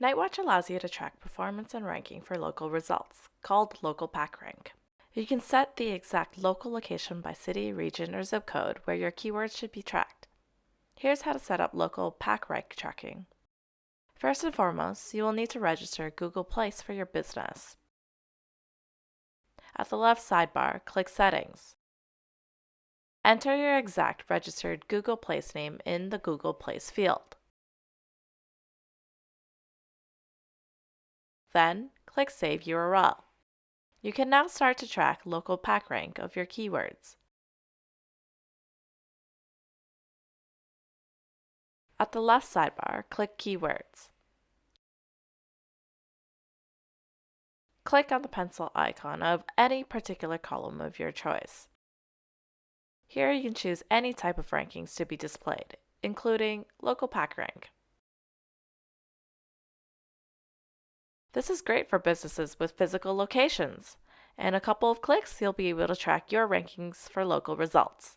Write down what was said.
Nightwatch allows you to track performance and ranking for local results, called Local PackRank. You can set the exact local location by city, region, or zip code where your keywords should be tracked. Here's how to set up local PackRank tracking. First and foremost, you will need to register Google Place for your business. At the left sidebar, click Settings. Enter your exact registered Google Place name in the Google Place field. Then, click Save URL. You can now start to track local PackRank of your keywords. At the left sidebar, click Keywords. Click on the pencil icon of any particular column of your choice. Here you can choose any type of rankings to be displayed, including local PackRank. This is great for businesses with physical locations. In a couple of clicks, you'll be able to track your rankings for local results.